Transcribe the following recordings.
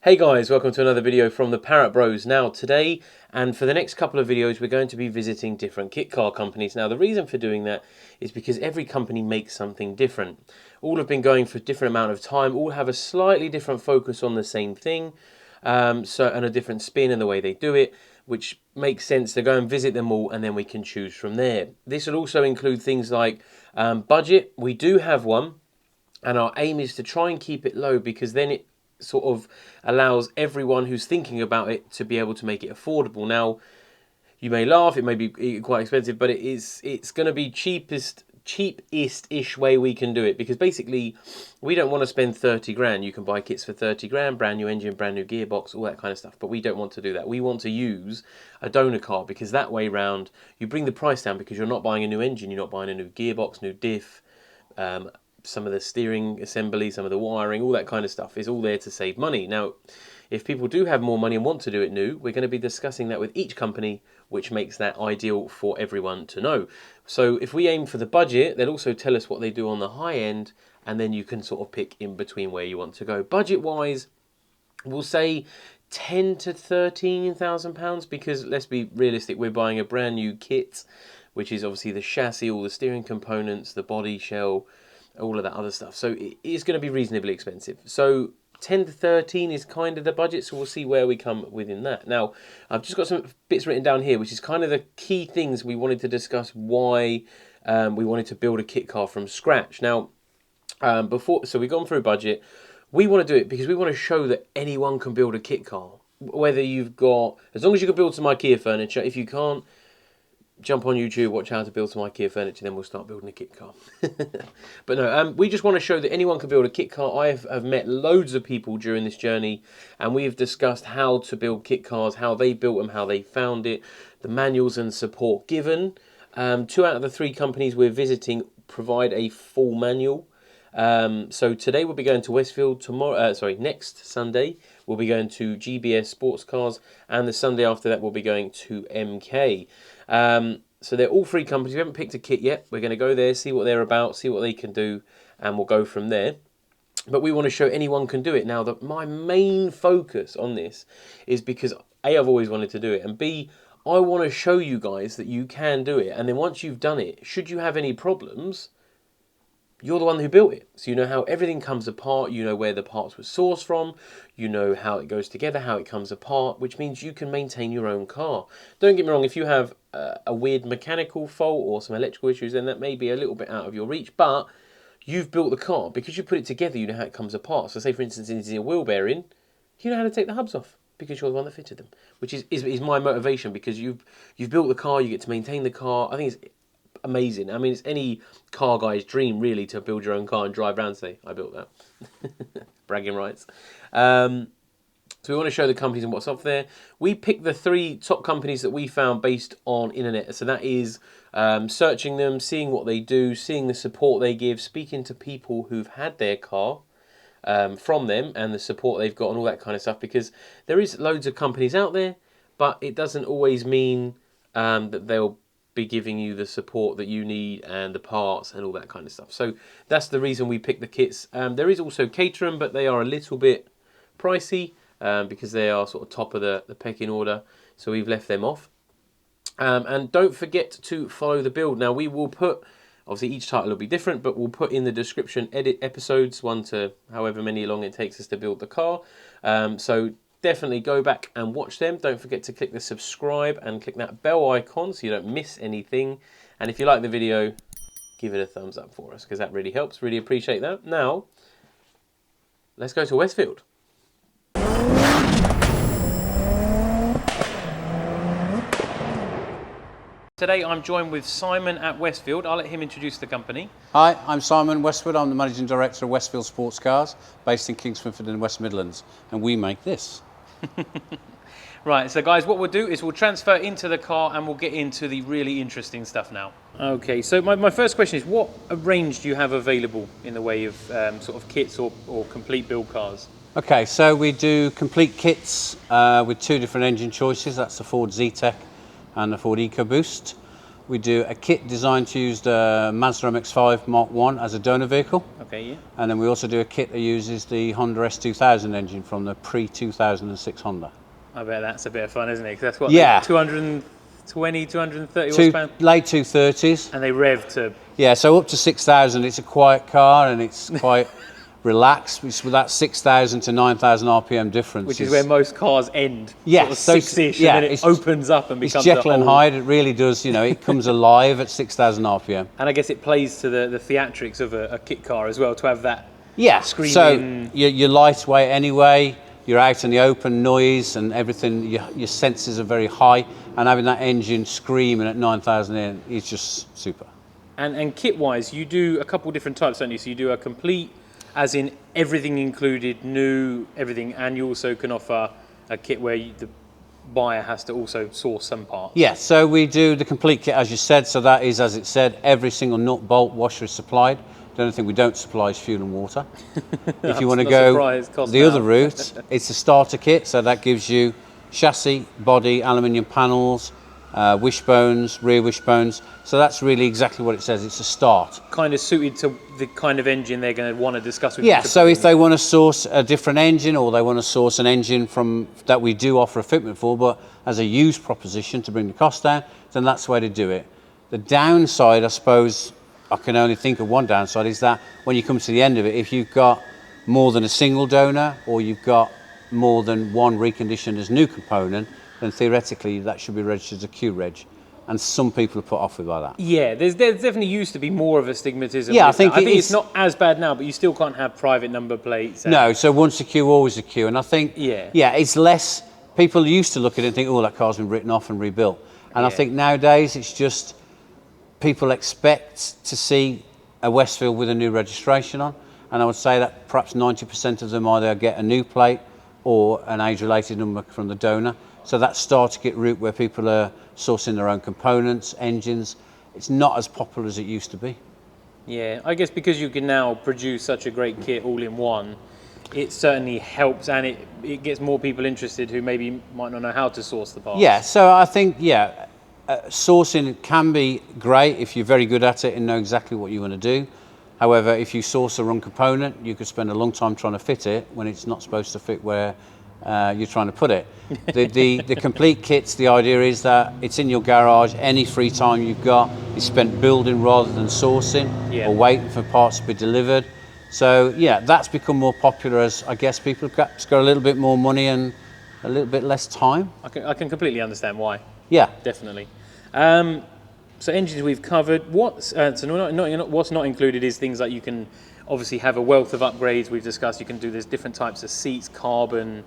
Hey guys, welcome to another video from the Parrott Bros. Now today and for the next couple of videos we're going to be visiting different kit car companies. Now the reason for doing that is because every company makes something different. All have been going for a different amount of time, all have a slightly different focus on the same thing, and a different spin in the way they do it, which makes sense to go and visit them all and then we can choose from there. This will also include things like budget. We do have one and our aim is to try and keep it low because then it sort of allows everyone who's thinking about it to be able to make it affordable. Now, you may laugh, it may be quite expensive, but it's going to be cheapest-ish way we can do it, because basically we don't want to spend 30 grand. You can buy kits for 30 grand, brand new engine, brand new gearbox, all that kind of stuff, but we don't want to do that. We want to use a donor car, because that way round you bring the price down, because you're not buying a new engine, you're not buying a new gearbox, new diff, some of the steering assembly, some of the wiring, all that kind of stuff is all there to save money. Now, if people do have more money and want to do it new, we're going to be discussing that with each company, which makes that ideal for everyone to know. So if we aim for the budget, they'll also tell us what they do on the high end, and then you can sort of pick in between where you want to go. Budget-wise, we'll say 10 to 13,000 pounds, because let's be realistic, we're buying a brand new kit, which is obviously the chassis, all the steering components, the body shell, all of that other stuff. So it is going to be reasonably expensive. So 10 to 13 is kind of the budget, so we'll see where we come within that. Now, I've just got some bits written down here, which is kind of the key things we wanted to discuss why we wanted to build a kit car from scratch. Now, so we've gone through budget. We want to do it because we want to show that anyone can build a kit car. Whether you've got, as long as you can build some IKEA furniture. If you can't, jump on YouTube, watch how to build some IKEA furniture, then we'll start building a kit car. But no, we just want to show that anyone can build a kit car. I've met loads of people during this journey, and we've discussed how to build kit cars, how they built them, how they found it, the manuals and support given. 2 out of the 3 companies we're visiting provide a full manual. So today we'll be going to Westfield. Next Sunday we'll be going to GBS Sports Cars, and the Sunday after that we'll be going to MK. So they're all 3 companies. We haven't picked a kit yet. We're going to go there, see what they're about, see what they can do, and we'll go from there. But we want to show anyone can do it. Now, my main focus on this is because A, I've always wanted to do it, and B, I want to show you guys that you can do it. And then once you've done it, should you have any problems, you're the one who built it. So you know how everything comes apart, you know where the parts were sourced from, you know how it goes together, how it comes apart, which means you can maintain your own car. Don't get me wrong, if you have a weird mechanical fault or some electrical issues, then that may be a little bit out of your reach, but you've built the car. Because you put it together, you know how it comes apart. So say, for instance, in a wheel bearing, you know how to take the hubs off, because you're the one that fitted them, which is my motivation, because you've built the car, you get to maintain the car. I think it's amazing. I mean, it's any car guy's dream, really, to build your own car and drive around and say, I built that. Bragging rights. So we want to show the companies and what's up there. We picked the 3 top companies that we found based on internet. So that is searching them, seeing what they do, seeing the support they give, speaking to people who've had their car from them and the support they've got and all that kind of stuff. Because there is loads of companies out there, but it doesn't always mean that they'll be giving you the support that you need and the parts and all that kind of stuff. So that's the reason we picked the kits. There is also Caterham, but they are a little bit pricey because they are sort of top of the pecking order. So we've left them off. And don't forget to follow the build. Now we will put, obviously each title will be different, but we'll put in the description edit episodes, 1 to however many long it takes us to build the car. So definitely go back and watch them. Don't forget to click the subscribe and click that bell icon so you don't miss anything. And if you like the video, give it a thumbs up for us, because that really helps. Really appreciate that. Now, let's go to Westfield. Today I'm joined with Simon at Westfield. I'll let him introduce the company. Hi, I'm Simon Westwood. I'm the Managing Director of Westfield Sports Cars, based in Kingsford in the West Midlands, and we make this. Right, so guys, what we'll do is we'll transfer into the car and we'll get into the really interesting stuff now. Okay, so my first question is, what range do you have available in the way of sort of kits or complete build cars? Okay, so we do complete kits with 2 different engine choices. That's the Ford Zetec and the Ford EcoBoost. We do a kit designed to use the Mazda MX-5 Mark 1 as a donor vehicle. Okay, yeah. And then we also do a kit that uses the Honda S2000 engine from the pre-2006 Honda. I bet that's a bit of fun, isn't it? Because that's what, Yeah. like 220, 230 horsepower? Late 230s. And they rev to... Yeah, so up to 6,000. It's a quiet car and it's quite relaxed. It's with that 6,000 to 9,000 RPM difference. Which is where most cars end. Yeah, sort of 6-ish, and then it opens up and becomes It's Jekyll and Hyde. It really does, you know, it comes alive at 6,000 RPM. And I guess it plays to the theatrics of a kit car as well, to have that screaming... So you're lightweight anyway, you're out in the open, noise and everything, your senses are very high, and having that engine screaming at 9,000 in is just super. And kit-wise, you do a couple different types, don't you? So you do a complete, as in everything included, new, everything, and you also can offer a kit where the buyer has to also source some parts. Yeah, so we do the complete kit, as you said, so that is, as it said, every single nut, bolt, washer is supplied. The only thing we don't supply is fuel and water. If you want to go the other route, it's a starter kit, so that gives you chassis, body, aluminium panels, wishbones, rear wishbones. So that's really exactly what it says. It's a start. Kind of suited to the kind of engine they're going to want to discuss with you. Yeah, so if they want to source a different engine, or they want to source an engine from that we do offer a fitment for, but as a used proposition to bring the cost down, then that's the way to do it. The downside, I suppose, I can only think of one downside, is that when you come to the end of it, if you've got more than a single donor, or you've got more than one reconditioned as new component, then theoretically that should be registered as a Q-Reg. And some people are put off with by that. Yeah, there's definitely used to be more of a stigmatism. Yeah, I with think that. I think it's not as bad now, but you still can't have private number plates. No, so once a Q, always a Q. And I think, yeah, it's less, people used to look at it and think, oh, that car's been written off and rebuilt. And I think nowadays it's just, people expect to see a Westfield with a new registration on. And I would say that perhaps 90% of them either get a new plate or an age-related number from the donor. So that starter kit route where people are sourcing their own components, engines, it's not as popular as it used to be. Yeah, I guess because you can now produce such a great kit all in one, it certainly helps, and it gets more people interested who maybe might not know how to source the parts. Yeah, so I think, sourcing can be great if you're very good at it and know exactly what you want to do. However, if you source the wrong component, you could spend a long time trying to fit it when it's not supposed to fit where you're trying to put it. The complete kits, the idea is that it's in your garage. Any free time you've got is spent building rather than sourcing or waiting for parts to be delivered. So yeah, that's become more popular as I guess people have got a little bit more money and a little bit less time. I can completely understand why. Yeah, definitely. So engines we've covered. What's not included is things like you can obviously have a wealth of upgrades. We've discussed you can do there's different types of seats, carbon.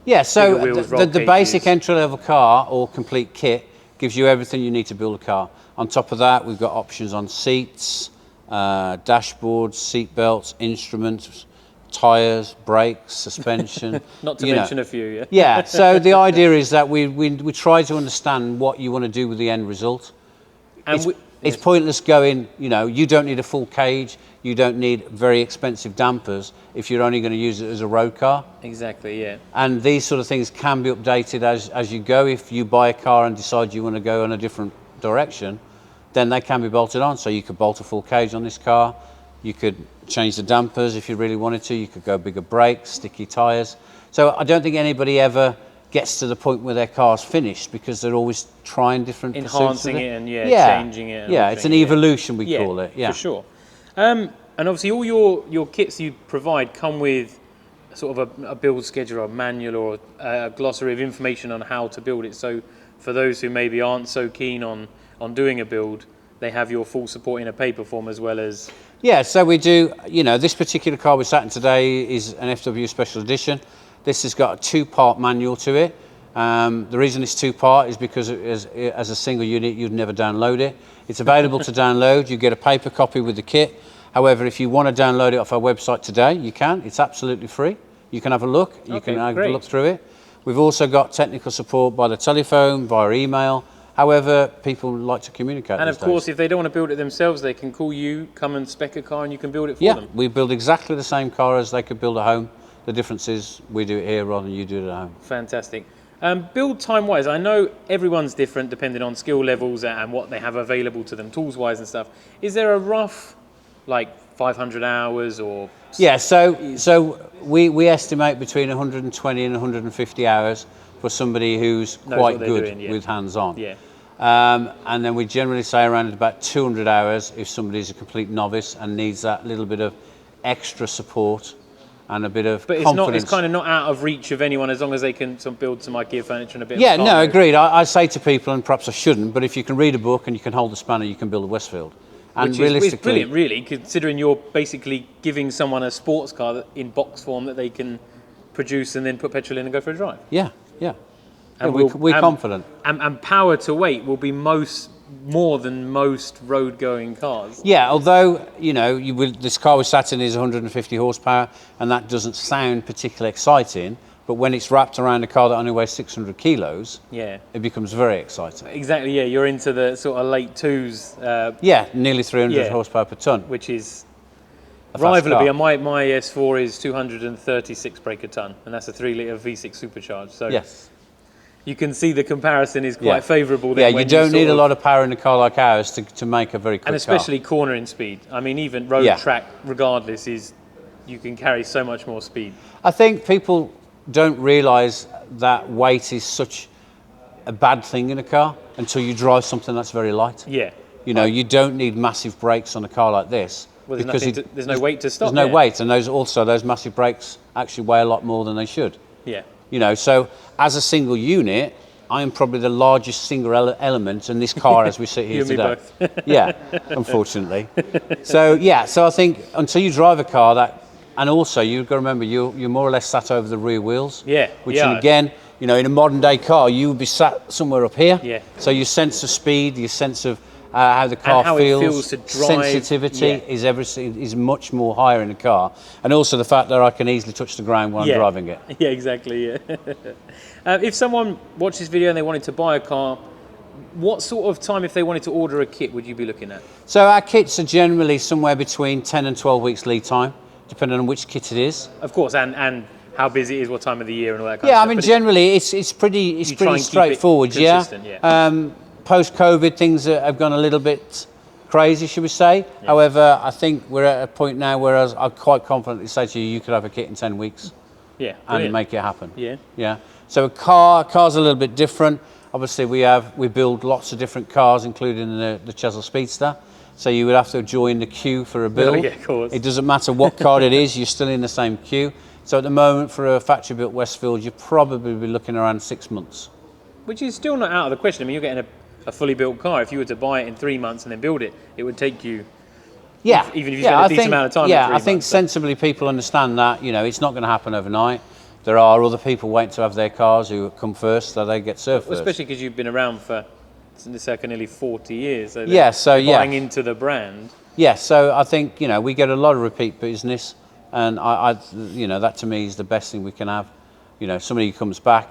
Yeah, so wheels, the basic entry-level car or complete kit gives you everything you need to build a car. On top of that, we've got options on seats, dashboards, seat belts, instruments, tyres, brakes, suspension. Not to mention a few, yeah. Yeah, so the idea is that we try to understand what you want to do with the end result. And it's pointless going, you don't need a full cage, you don't need very expensive dampers if you're only going to use it as a road car. Exactly, yeah. And these sort of things can be updated as you go. If you buy a car and decide you want to go in a different direction, then they can be bolted on. So you could bolt a full cage on this car, you could change the dampers if you really wanted to, you could go bigger brakes, sticky tyres. So I don't think anybody ever gets to the point where their car's finished because they're always trying different enhancing it and changing it. Yeah, it's an evolution we call it. Yeah, for sure. And obviously all your kits you provide come with sort of a build schedule or a manual or a glossary of information on how to build it. So for those who maybe aren't so keen on doing a build, they have your full support in a paper form as well as... Yeah, so we do, this particular car we're sat in today is an FW Special Edition. This has got a two-part manual to it. The reason it's two-part is because as a single unit, you'd never download it. It's available to download. You get a paper copy with the kit. However, if you want to download it off our website today, you can. It's absolutely free. You can have a look. You can have a look through it. We've also got technical support by the telephone, via email. However, people like to communicate. And of course, if they don't want to build it themselves, they can call you, come and spec a car, and you can build it for them. Yeah, we build exactly the same car as they could build at home. The difference is we do it here rather than you do it at home. Fantastic. Build time wise, I know everyone's different depending on skill levels and what they have available to them tools wise and stuff. Is there a rough, like 500 hours or? Yeah, so we estimate between 120 and 150 hours for somebody who's quite good doing, yeah. with hands-on. Yeah. And then we generally say around about 200 hours if somebody's a complete novice and needs that little bit of extra support and a bit of confidence. It's kind of not out of reach of anyone as long as they can build some IKEA furniture and a bit Yeah, of a no, agreed. I say to people, and perhaps I shouldn't, but if you can read a book and you can hold a spanner, you can build a Westfield. And Which realistically, is brilliant, really, considering you're basically giving someone a sports car in box form that they can produce and then put petrol in and go for a drive. Yeah. And we're confident. And power to weight will be more than most road-going cars. Yeah, although, this car we sat in is 150 horsepower, and that doesn't sound particularly exciting, but when it's wrapped around a car that only weighs 600 kilos, yeah, it becomes very exciting. Exactly, yeah, you're into the sort of late twos. Nearly 300 horsepower per tonne. Which is a fast rivalably, car. my S4 is 236 brake a tonne, and that's a 3-litre V6 supercharged. So yes. You can see the comparison is quite favourable. Yeah, you don't need a lot of power in a car like ours to make a very quick car. And especially cornering speed. I mean, even road track, regardless, you can carry so much more speed. I think people don't realise that weight is such a bad thing in a car until you drive something that's very light. Yeah. You don't need massive brakes on a car like this. Well, there's no weight to stop. There's no weight, and those massive brakes actually weigh a lot more than they should. Yeah. So as a single unit, I am probably the largest single element in this car as we sit here you today. and me both. Yeah, unfortunately. So I think until you drive a car and also you've got to remember you're more or less sat over the rear wheels. Yeah. Which again, in a modern day car, you would be sat somewhere up here. Yeah. So your sense of speed, your sense of how the car how feels, it feels to drive. sensitivity is much more higher in the car, and also the fact that I can easily touch the ground when I'm driving it. Yeah, exactly. Yeah. If someone watched this video and they wanted to buy a car, what sort of time, if they wanted to order a kit, would you be looking at? So our kits are generally somewhere between 10 and 12 weeks lead time, depending on which kit it is. Of course, and how busy it is, what time of the year, and all that kind of stuff. Yeah, I mean, generally it's pretty straightforward. Post-COVID, things have gone a little bit crazy, should we say. Yeah. However, I think we're at a point now where I'm quite confidently say to you could have a kit in 10 weeks. Yeah, and make it happen. Yeah. So car's a little bit different. Obviously, we build lots of different cars, including the Chesil Speedster. So you would have to join the queue for a build. Oh, yeah, of course. It doesn't matter what car it is, you're still in the same queue. So at the moment, for a factory-built Westfield, you'd probably be looking around 6 months. Which is still not out of the question. I mean, you're getting a fully built car. If you were to buy it in 3 months and then build it, it would take you. Yeah. Even if you spend a decent amount of time. Yeah, I think sensibly people understand that. It's not going to happen overnight. There are other people waiting to have their cars who come first, so they get served first. Especially because you've been around for nearly 40 years. So buying into the brand. Yeah, so I think we get a lot of repeat business, and I that to me is the best thing we can have. Somebody who comes back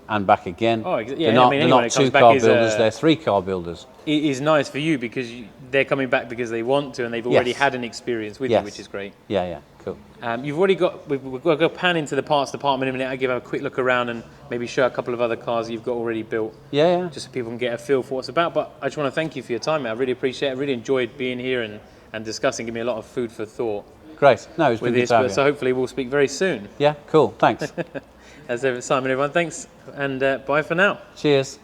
and back again. Oh, yeah. They're not 2-car builders; they're 3-car builders. It is nice for you because they're coming back because they want to, and they've already had an experience with you, which is great. Yeah, cool. You've already got. We've got to go pan into the parts department in a minute. I'll give a quick look around and maybe show a couple of other cars you've got already built. Yeah. Just so people can get a feel for what it's about. But I just want to thank you for your time, mate. I really appreciate it. I really enjoyed being here and discussing. Give me a lot of food for thought. Great. No, it's been good to have you. So hopefully we'll speak very soon. Yeah, cool. Thanks. As ever, Simon, everyone, thanks, and bye for now. Cheers.